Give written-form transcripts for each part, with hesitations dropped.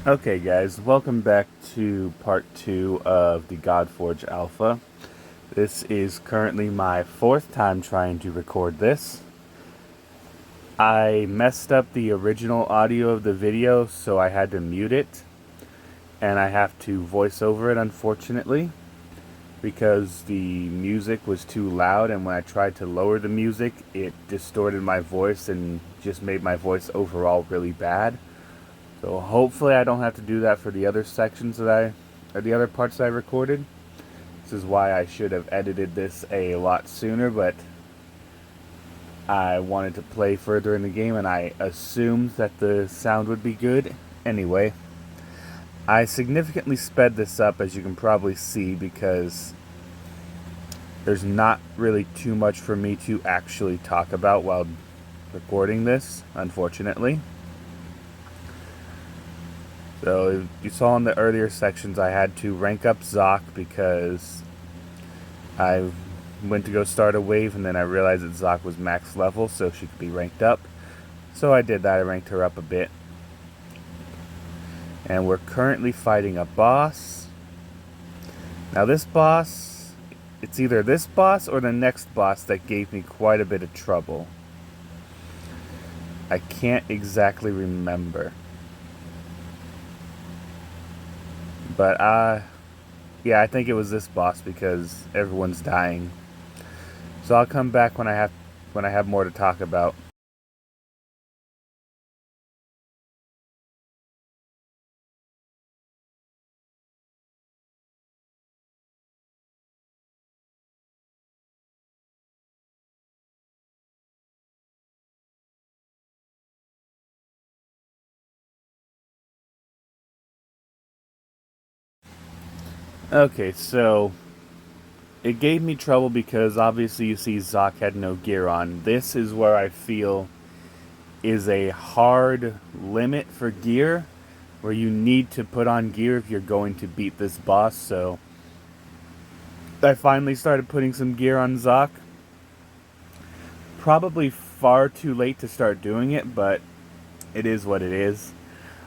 Okay guys, welcome back to part 2 of the Godforge Alpha. This is currently my 4th time trying to record this. I messed up the original audio of the video, so I had to mute it. And I have to voice over it, unfortunately, because the music was too loud, and when I tried to lower the music, it distorted my voice and just made my voice overall really bad. So hopefully I don't have to do that for the other sections or the other parts that I recorded. This is why I should have edited this a lot sooner, but I wanted to play further in the game and I assumed that the sound would be good. Anyway, I significantly sped this up, as you can probably see, because there's not really too much for me to actually talk about while recording this, unfortunately. So you saw in the earlier sections I had to rank up Zoc because I went to go start a wave and then I realized that Zoc was max level so she could be ranked up. So I did that, I ranked her up a bit. And we're currently fighting a boss. Now this boss, it's either this boss or the next boss that gave me quite a bit of trouble. I can't exactly remember. But, yeah, I think it was this boss because everyone's dying. So I'll come back when I have more to talk about. Okay, so it gave me trouble because obviously you see Zoc had no gear on. This is where I feel is a hard limit for gear, where you need to put on gear if you're going to beat this boss. So I finally started putting some gear on Zoc. Probably far too late to start doing it, but it is what it is.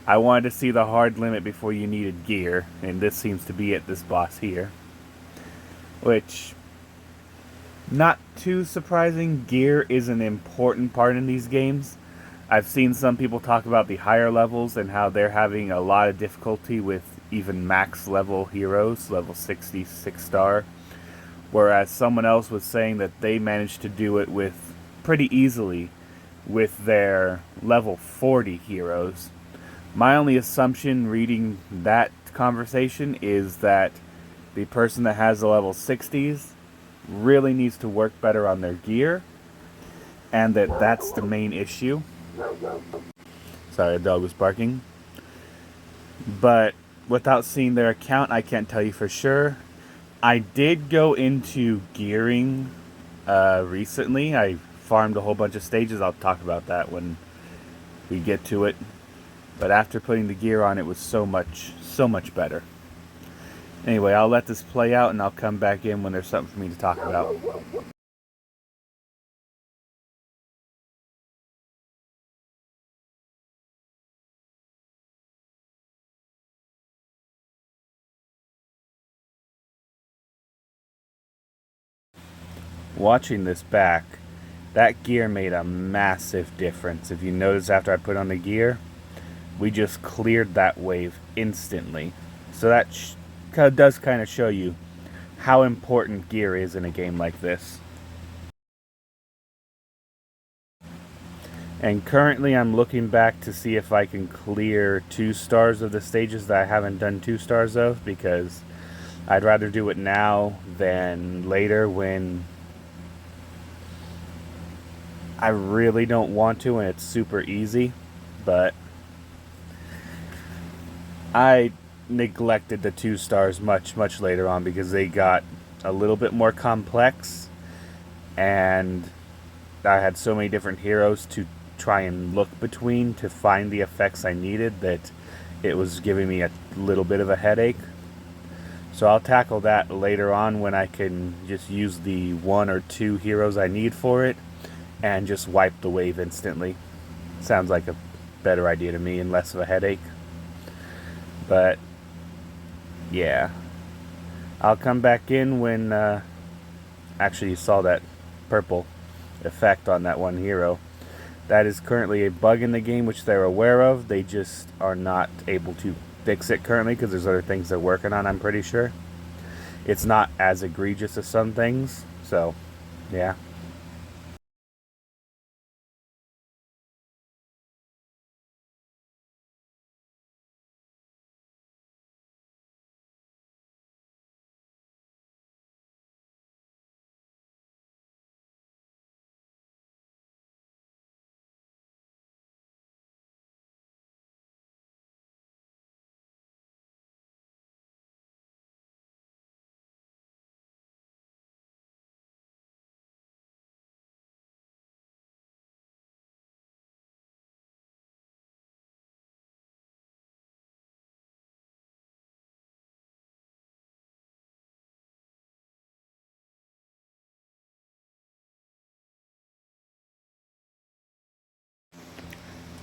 I wanted to see the hard limit before you needed gear, and this seems to be it, this boss here. Which, not too surprising, gear is an important part in these games. I've seen some people talk about the higher levels and how they're having a lot of difficulty with even max level heroes, level 60, 6-star. Whereas someone else was saying that they managed to do it with pretty easily with their level 40 heroes. My only assumption reading that conversation is that the person that has the level 60s really needs to work better on their gear, and that's the main issue. Sorry, the dog was barking. But without seeing their account, I can't tell you for sure. I did go into gearing recently. I farmed a whole bunch of stages. I'll talk about that when we get to it. But after putting the gear on, it was so much better. Anyway, I'll let this play out and I'll come back in when there's something for me to talk about. Watching this back, that gear made a massive difference. If you notice, after I put on the gear, we just cleared that wave instantly. So that does kind of show you how important gear is in a game like this. And currently I'm looking back to see if I can clear 2 stars of the stages that I haven't done 2 stars of, because I'd rather do it now than later when I really don't want to and it's super easy. But I neglected the 2 stars much later on because they got a little bit more complex and I had so many different heroes to try and look between to find the effects I needed that it was giving me a little bit of a headache. So I'll tackle that later on when I can just use the 1 or 2 heroes I need for it and just wipe the wave instantly. Sounds like a better idea to me and less of a headache. But yeah, I'll come back in when actually you saw that purple effect on that one hero. That is currently a bug in the game which they're aware of. They just are not able to fix it currently because there's other things they're working on, I'm pretty sure. It's not as egregious as some things, so yeah.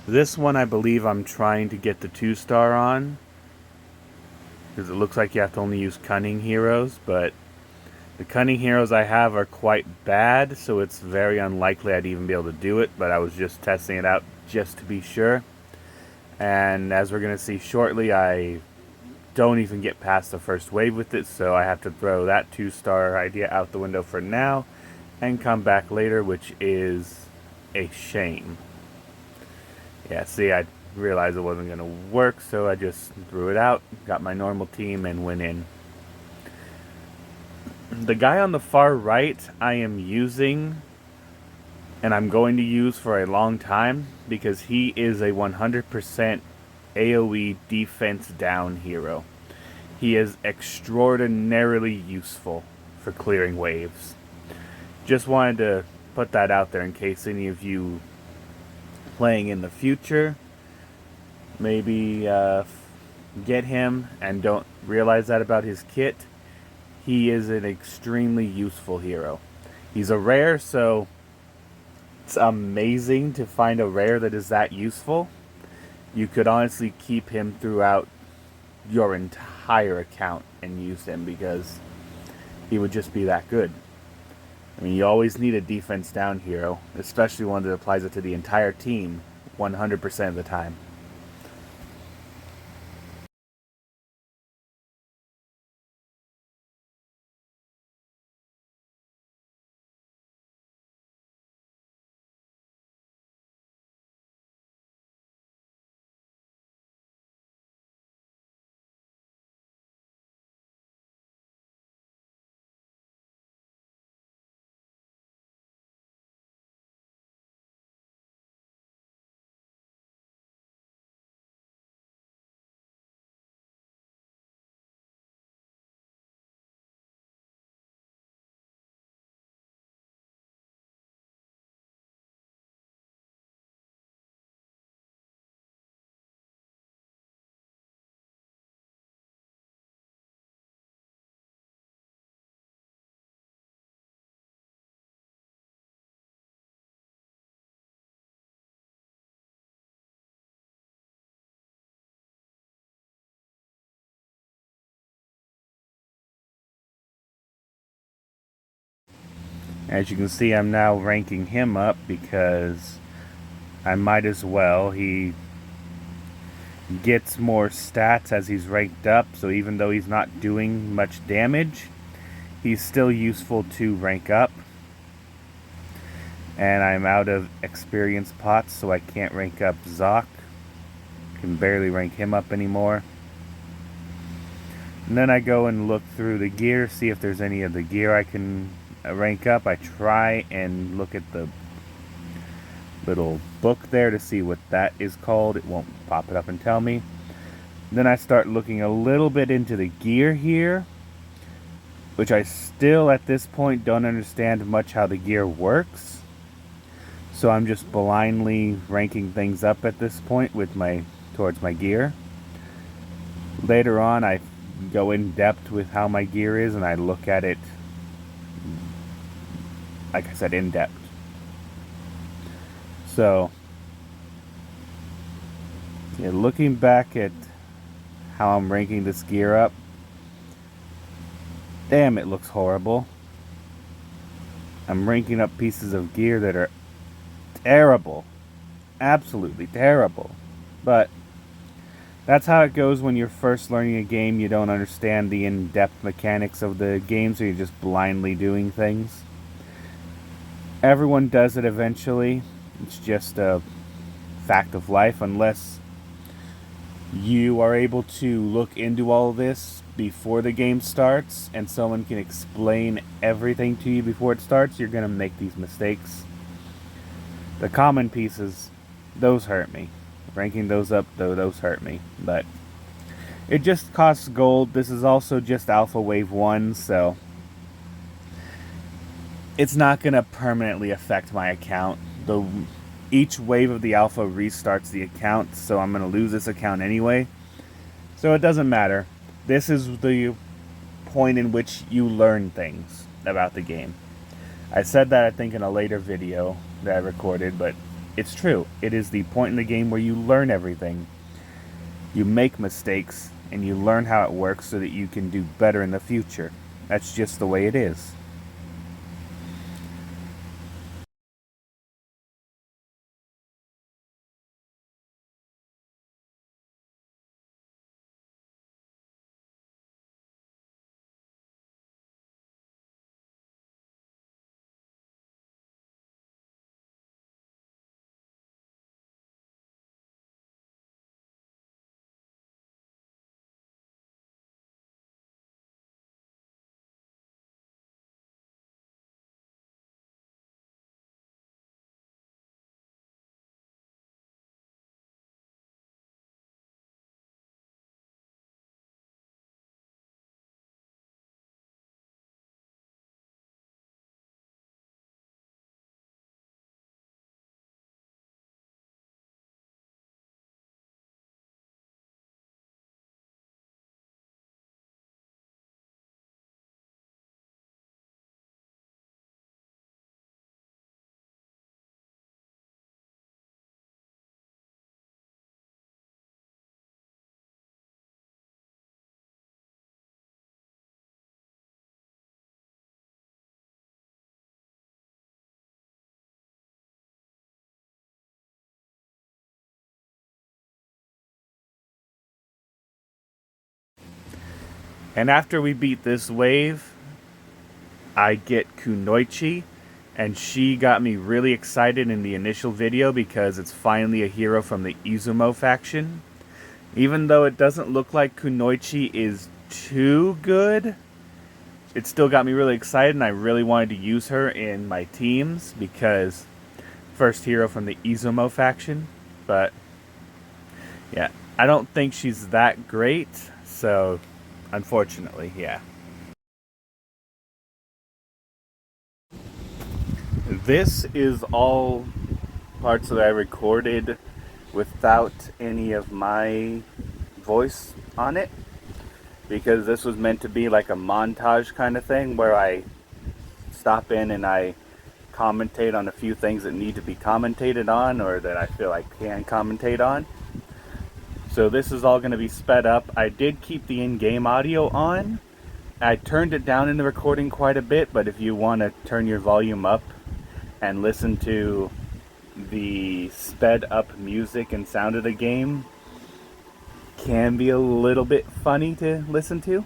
This one I believe I'm trying to get the 2-star on, because it looks like you have to only use cunning heroes, but the cunning heroes I have are quite bad, so it's very unlikely I'd even be able to do it, but I was just testing it out just to be sure. And as we're going to see shortly, I don't even get past the first wave with it, so I have to throw that 2-star idea out the window for now and come back later, which is a shame. Yeah, see, I realized it wasn't going to work, so I just threw it out, got my normal team, and went in. The guy on the far right I am using, and I'm going to use for a long time, because he is a 100% AoE defense down hero. He is extraordinarily useful for clearing waves. Just wanted to put that out there in case any of you playing in the future maybe get him and don't realize that about his kit. He is an extremely useful hero. He's a rare, so it's amazing to find a rare that is that useful. You could honestly keep him throughout your entire account and use him because he would just be that good. I mean, you always need a defense down hero, especially one that applies it to the entire team 100% of the time. As you can see, I'm now ranking him up because I might as well. He gets more stats as he's ranked up, so even though he's not doing much damage, he's still useful to rank up. And I'm out of experience pots, so I can't rank up Zoc. Can barely rank him up anymore. And then I go and look through the gear, see if there's any of the gear I can rank up. I try and look at the little book there to see what that is called. It won't pop it up and tell me. Then I start looking a little bit into the gear here, which I still at this point don't understand much how the gear works. So I'm just blindly ranking things up at this point with towards my gear. Later on I go in depth with how my gear is and I look at it, like I said, in depth. So, yeah, looking back at how I'm ranking this gear up. Damn, it looks horrible. I'm ranking up pieces of gear that are terrible. Absolutely terrible. But that's how it goes when you're first learning a game. You don't understand the in-depth mechanics of the game, so you're just blindly doing things. Everyone does it eventually. It's just a fact of life, unless you are able to look into all of this before the game starts and someone can explain everything to you before it starts. You're going to make these mistakes. The common pieces, those hurt me. Ranking those up, though, those hurt me. But it just costs gold. This is also just Alpha Wave 1, so it's not going to permanently affect my account. Each wave of the alpha restarts the account, so I'm going to lose this account anyway. So it doesn't matter. This is the point in which you learn things about the game. I said that, I think, in a later video that I recorded, but it's true. It is the point in the game where you learn everything. You make mistakes, and you learn how it works so that you can do better in the future. That's just the way it is. And after we beat this wave, I get Kunoichi, and she got me really excited in the initial video because it's finally a hero from the Izumo faction. Even though it doesn't look like Kunoichi is too good, it still got me really excited, and I really wanted to use her in my teams because first hero from the Izumo faction. But yeah, I don't think she's that great, so unfortunately, yeah. This is all parts that I recorded without any of my voice on it, because this was meant to be like a montage kind of thing where I stop in and I commentate on a few things that need to be commentated on or that I feel I can commentate on. So this is all going to be sped up. I did keep the in-game audio on. I turned it down in the recording quite a bit, but if you want to turn your volume up and listen to the sped up music and sound of the game, can be a little bit funny to listen to,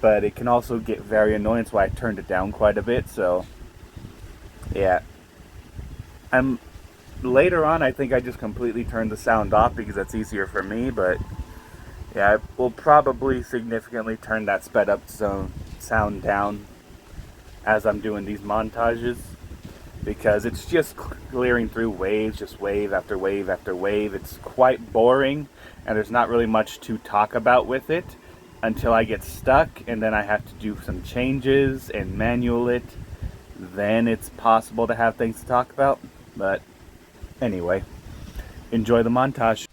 but it can also get very annoying. That's why I turned it down quite a bit. So yeah, later on I think I just completely turned the sound off because that's easier for me. But yeah, I will probably significantly turn that sped up sound down as I'm doing these montages, because it's just clearing through waves, just wave after wave after wave. It's quite boring, and there's not really much to talk about with it until I get stuck, and then I have to do some changes and manual it. Then it's possible to have things to talk about. But anyway, enjoy the montage.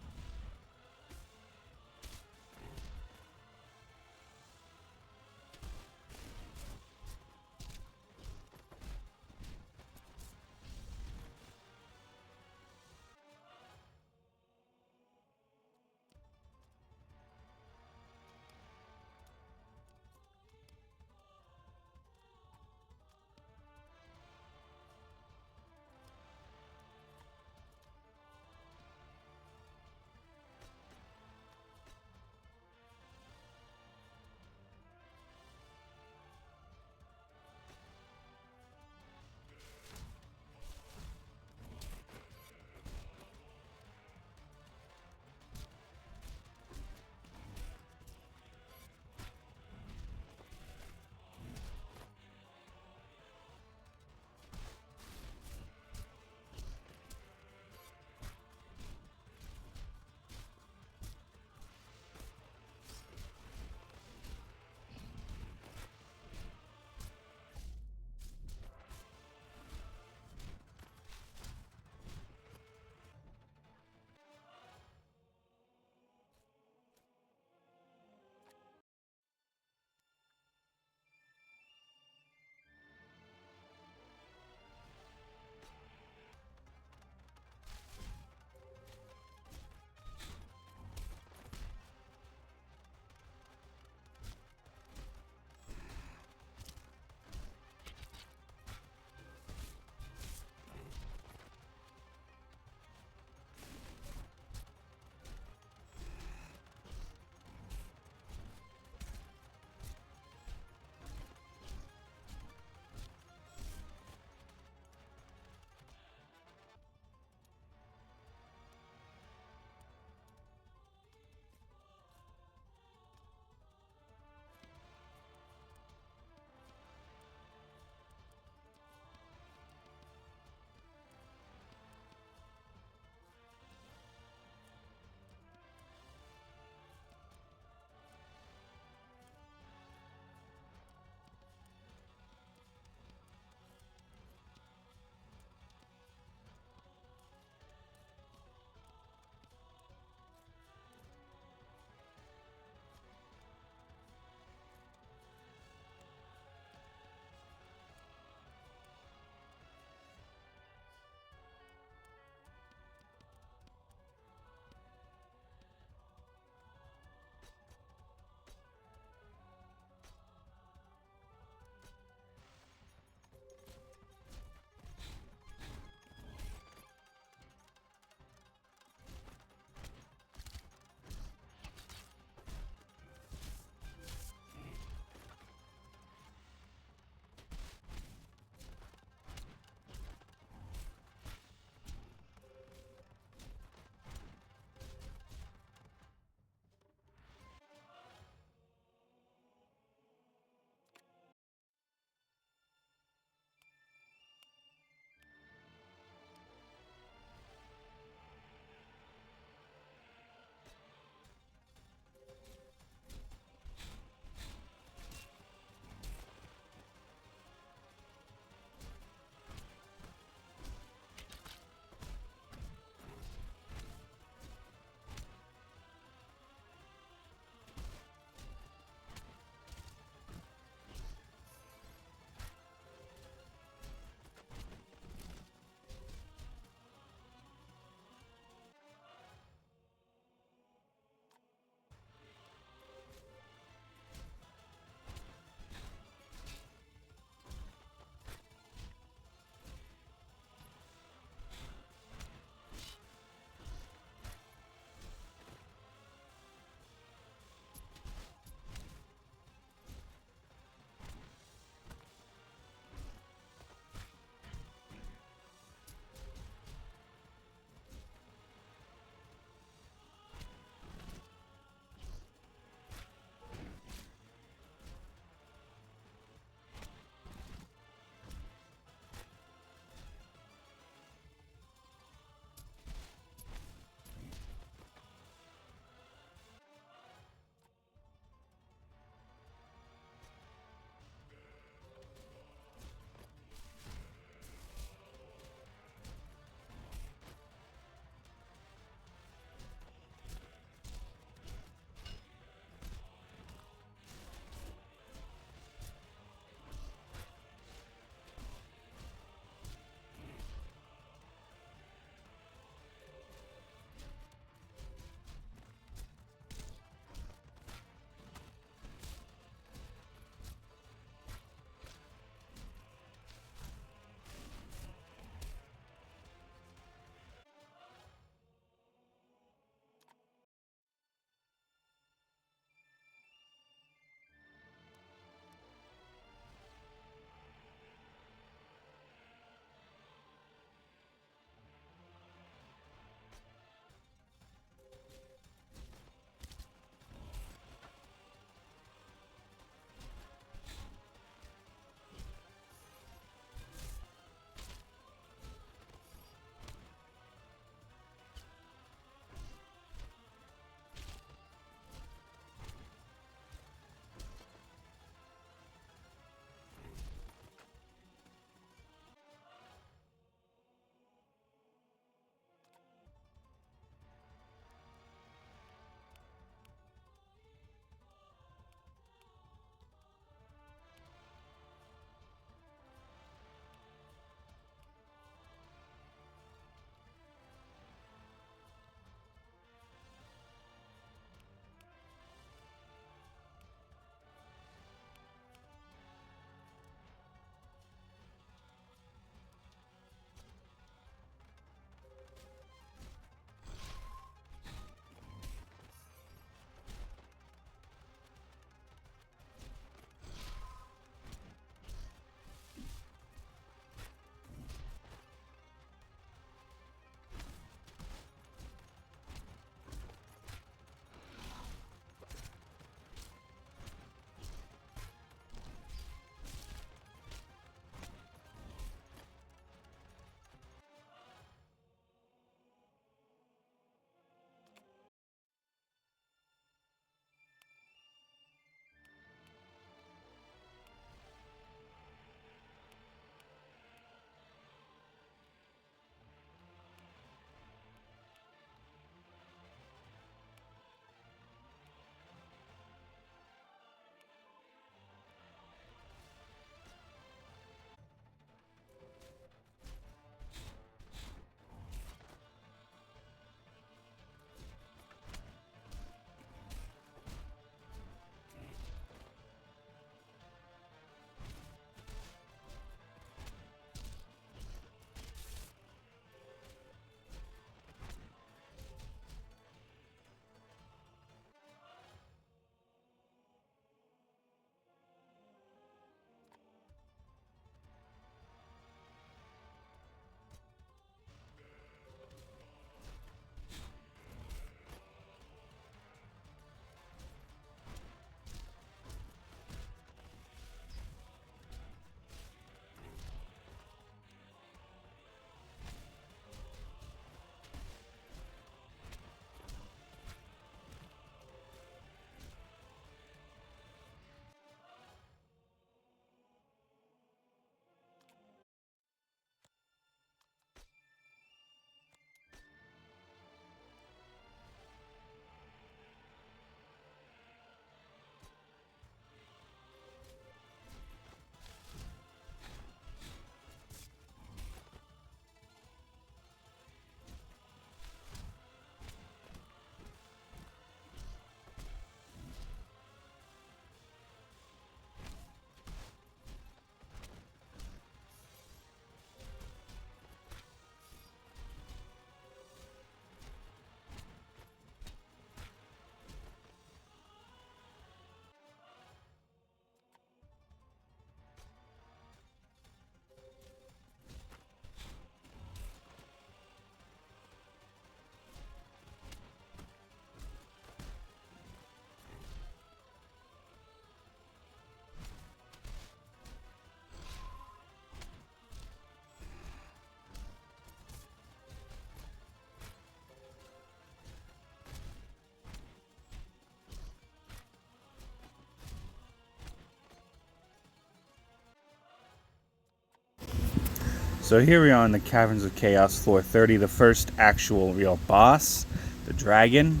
So here we are in the Caverns of Chaos, floor 30, the first actual real boss, the dragon.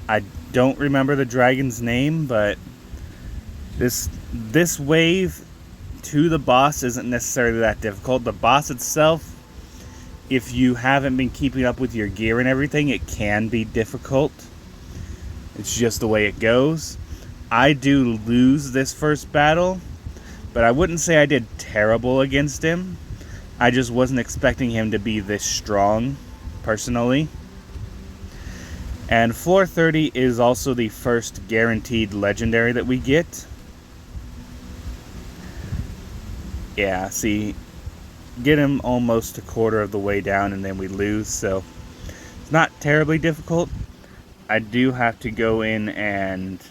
I don't remember the dragon's name, but this wave to the boss isn't necessarily that difficult. The boss itself, if you haven't been keeping up with your gear and everything, it can be difficult. It's just the way it goes. I do lose this first battle, but I wouldn't say I did terrible against him. I just wasn't expecting him to be this strong, personally. And floor 30 is also the first guaranteed legendary that we get. Yeah, see, get him almost a quarter of the way down and then we lose, so it's not terribly difficult. I do have to go in and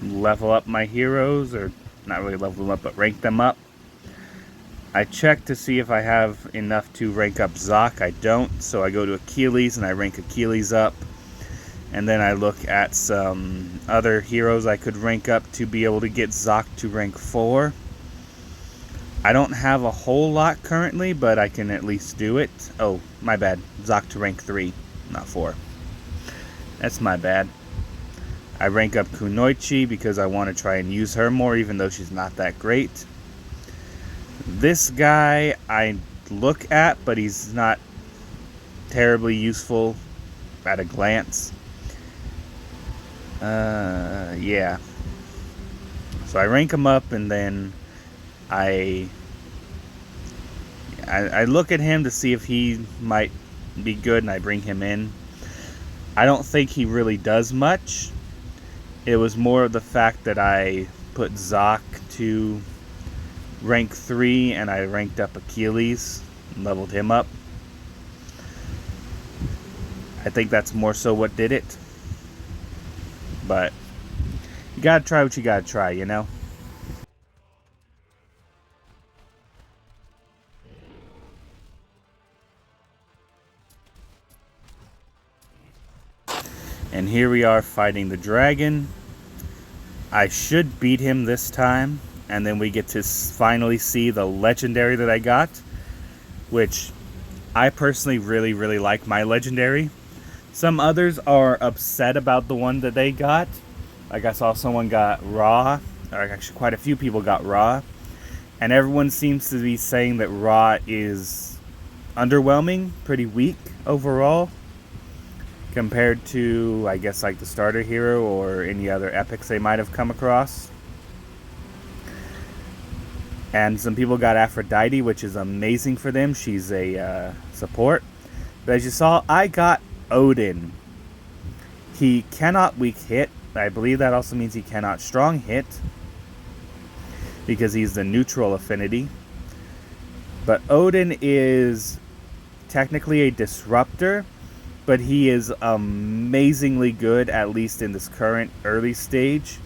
level up my heroes, or not really level them up, but rank them up. I check to see if I have enough to rank up Zoc. I don't, so I go to Achilles and I rank Achilles up. And then I look at some other heroes I could rank up to be able to get Zoc to rank 4. I don't have a whole lot currently, but I can at least do it. Oh, my bad. Zoc to rank 3, not 4. That's my bad. I rank up Kunoichi because I want to try and use her more, even though she's not that great. This guy I look at, but he's not terribly useful at a glance. Yeah. So I rank him up, and then I look at him to see if he might be good, and I bring him in. I don't think he really does much. It was more of the fact that I put Zoc to rank 3 and I ranked up Achilles and leveled him up. I think that's more so what did it. But you gotta try what you gotta try, you know? And here we are fighting the dragon. I should beat him this time, and then we get to finally see the legendary that I got, which I personally really, really like my legendary. Some others are upset about the one that they got. Like I saw someone got Raw, or actually quite a few people got Raw, and everyone seems to be saying that Raw is underwhelming, pretty weak overall, compared to, I guess, like the starter hero or any other epics they might have come across. And some people got Aphrodite, which is amazing for them. She's a support. But as you saw, I got Odin. He cannot weak hit. I believe that also means he cannot strong hit, because he's the neutral affinity. But Odin is technically a disruptor, but he is amazingly good, at least in this current early stage,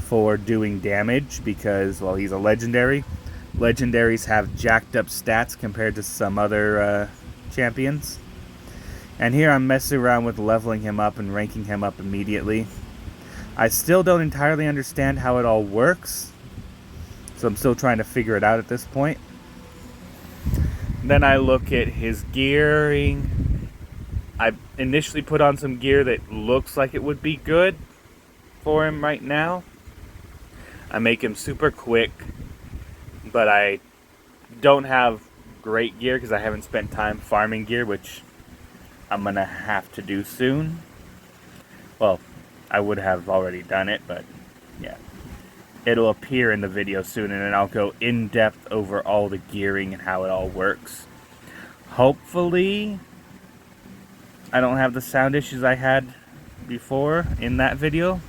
for doing damage, because, well, he's a legendary. Legendaries have jacked up stats compared to some other champions. And here I'm messing around with leveling him up and ranking him up immediately. I still don't entirely understand how it all works, so I'm still trying to figure it out at this point. Then I look at his gearing. I initially put on some gear that looks like it would be good for him right now. I make him super quick, but I don't have great gear because I haven't spent time farming gear, which I'm gonna have to do soon. Well, I would have already done it, but yeah. It'll appear in the video soon, and then I'll go in depth over all the gearing and how it all works. Hopefully I don't have the sound issues I had before in that video,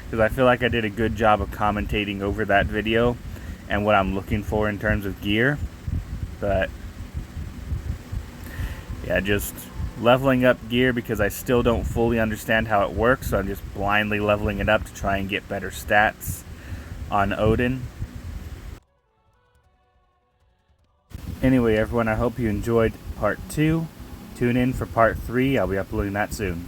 because I feel like I did a good job of commentating over that video and what I'm looking for in terms of gear. But yeah, just leveling up gear because I still don't fully understand how it works, so I'm just blindly leveling it up to try and get better stats on Odin. Anyway, everyone, I hope you enjoyed part 2. Tune in for part 3. I'll be uploading that soon.